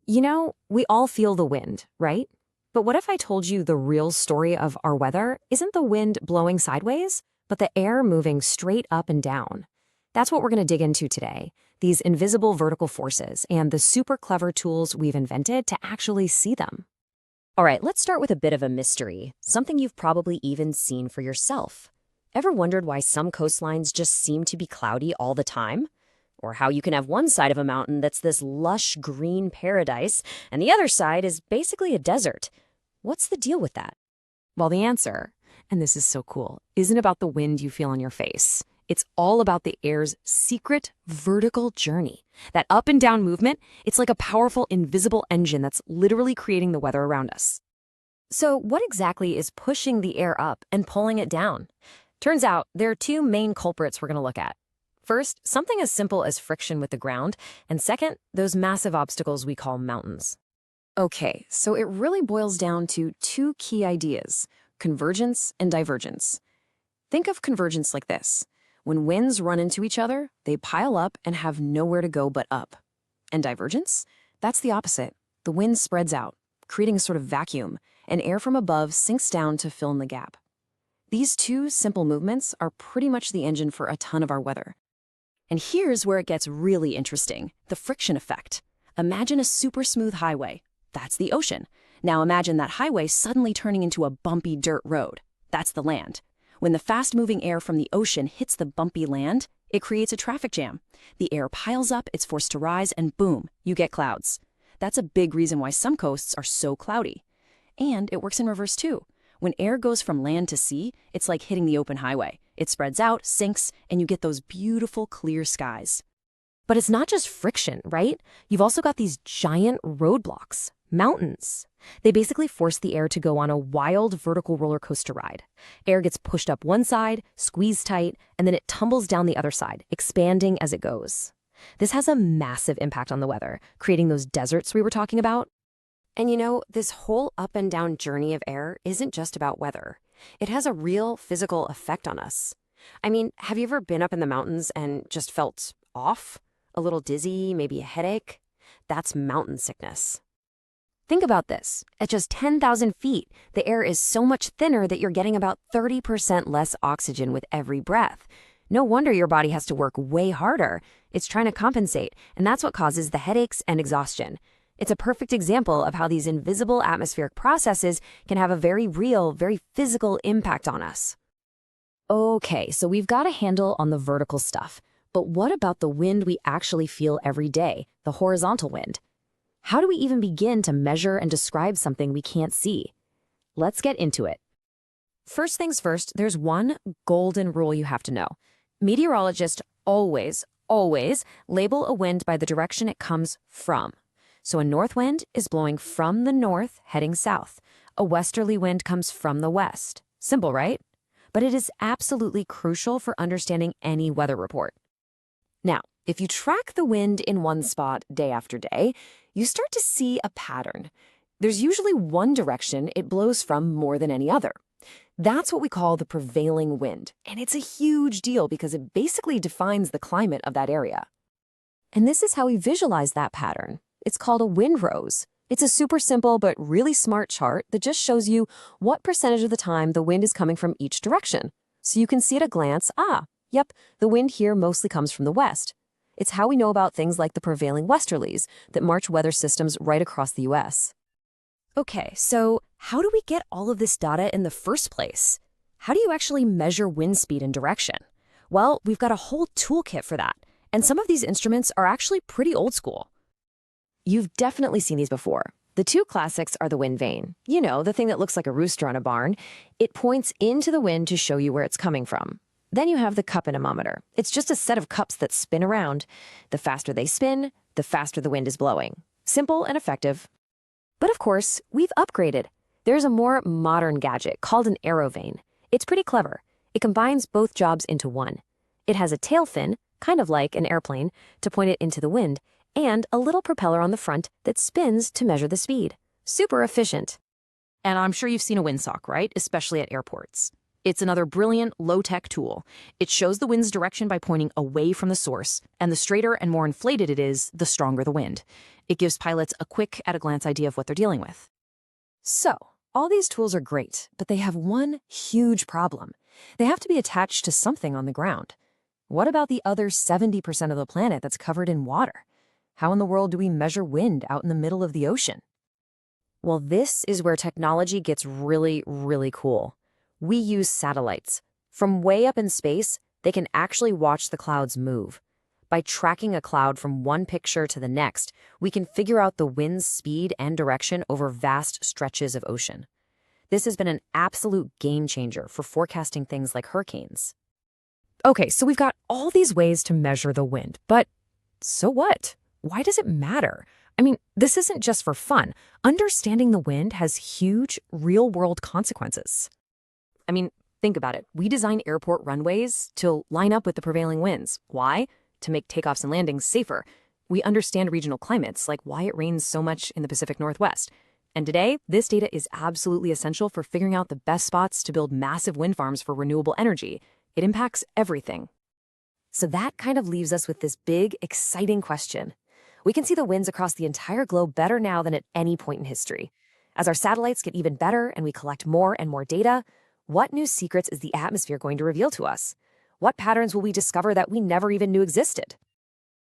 We all feel the wind, right? But what if I told you the real story of our weather isn't the wind blowing sideways, but the air moving straight up and down? That's what we're going to dig into today, these invisible vertical forces and the super clever tools we've invented to actually see them. All right, let's start with a bit of a mystery, something you've probably even seen for yourself. Ever wondered why some coastlines just seem to be cloudy all the time? Or how you can have one side of a mountain that's this lush green paradise, and the other side is basically a desert? What's the deal with that? Well, the answer, and this is so cool, isn't about the wind you feel on your face. It's all about the air's secret vertical journey. That up and down movement, it's like a powerful invisible engine that's literally creating the weather around us. So what exactly is pushing the air up and pulling it down? Turns out there are two main culprits we're going to look at. First, something as simple as friction with the ground, and second, those massive obstacles we call mountains. Okay, so it really boils down to two key ideas, convergence and divergence. Think of convergence like this. When winds run into each other, they pile up and have nowhere to go but up. And divergence? That's the opposite. The wind spreads out, creating a sort of vacuum, and air from above sinks down to fill in the gap. These two simple movements are pretty much the engine for a ton of our weather. And here's where it gets really interesting, the friction effect. Imagine a super smooth highway. That's the ocean. Now imagine that highway suddenly turning into a bumpy dirt road. That's the land. When the fast-moving air from the ocean hits the bumpy land, it creates a traffic jam. The air piles up, it's forced to rise, and boom, you get clouds. That's a big reason why some coasts are so cloudy. And it works in reverse too. When air goes from land to sea, it's like hitting the open highway. It spreads out, sinks, and you get those beautiful clear skies. But it's not just friction, right? You've also got these giant roadblocks, mountains. They basically force the air to go on a wild vertical roller coaster ride. Air gets pushed up one side, squeezed tight, and then it tumbles down the other side, expanding as it goes. This has a massive impact on the weather, creating those deserts we were talking about. And this whole up and down journey of air isn't just about weather. It has a real physical effect on us. I mean, have you ever been up in the mountains and just felt off? A little dizzy, maybe a headache? That's mountain sickness. Think about this. At just 10,000 feet, the air is so much thinner that you're getting about 30% less oxygen with every breath. No wonder your body has to work way harder. It's trying to compensate, and that's what causes the headaches and exhaustion. It's a perfect example of how these invisible atmospheric processes can have a very real, very physical impact on us. Okay, so we've got a handle on the vertical stuff. But what about the wind we actually feel every day, the horizontal wind? How do we even begin to measure and describe something we can't see? Let's get into it. First things first, there's one golden rule you have to know. Meteorologists always label a wind by the direction it comes from. So a north wind is blowing from the north, heading south. A westerly wind comes from the west. Simple, right? But it is absolutely crucial for understanding any weather report. Now, if you track the wind in one spot day after day, you start to see a pattern. There's usually one direction it blows from more than any other. That's what we call the prevailing wind, and it's a huge deal because it basically defines the climate of that area. And this is how we visualize that pattern. It's called a windrose. It's a super simple but really smart chart that just shows you what percentage of the time the wind is coming from each direction. So you can see at a glance, yep, the wind here mostly comes from the west. It's how we know about things like the prevailing westerlies that march weather systems right across the U.S. Okay, so how do we get all of this data in the first place? How do you actually measure wind speed and direction? Well, we've got a whole toolkit for that, and some of these instruments are actually pretty old school. You've definitely seen these before. The two classics are the wind vane. The thing that looks like a rooster on a barn. It points into the wind to show you where it's coming from. Then you have the cup anemometer. It's just a set of cups that spin around. The faster they spin, the faster the wind is blowing. Simple and effective. But of course, we've upgraded. There's a more modern gadget called an aerovane. It's pretty clever. It combines both jobs into one. It has a tail fin, kind of like an airplane, to point it into the wind, and a little propeller on the front that spins to measure the speed. Super efficient. And I'm sure you've seen a windsock, right? Especially at airports. It's another brilliant, low-tech tool. It shows the wind's direction by pointing away from the source, and the straighter and more inflated it is, the stronger the wind. It gives pilots a quick, at-a-glance idea of what they're dealing with. So, all these tools are great, but they have one huge problem. They have to be attached to something on the ground. What about the other 70% of the planet that's covered in water? How in the world do we measure wind out in the middle of the ocean? Well, this is where technology gets really, really cool. We use satellites. From way up in space, they can actually watch the clouds move. By tracking a cloud from one picture to the next, we can figure out the wind's speed and direction over vast stretches of ocean. This has been an absolute game changer for forecasting things like hurricanes. Okay, so we've got all these ways to measure the wind, but so what? Why does it matter? I mean, this isn't just for fun. Understanding the wind has huge, real-world consequences. I mean, think about it. We design airport runways to line up with the prevailing winds. Why? To make takeoffs and landings safer. We understand regional climates, like why it rains so much in the Pacific Northwest. And today, this data is absolutely essential for figuring out the best spots to build massive wind farms for renewable energy. It impacts everything. So that kind of leaves us with this big, exciting question. We can see the winds across the entire globe better now than at any point in history. As our satellites get even better and we collect more and more data, what new secrets is the atmosphere going to reveal to us? What patterns will we discover that we never even knew existed?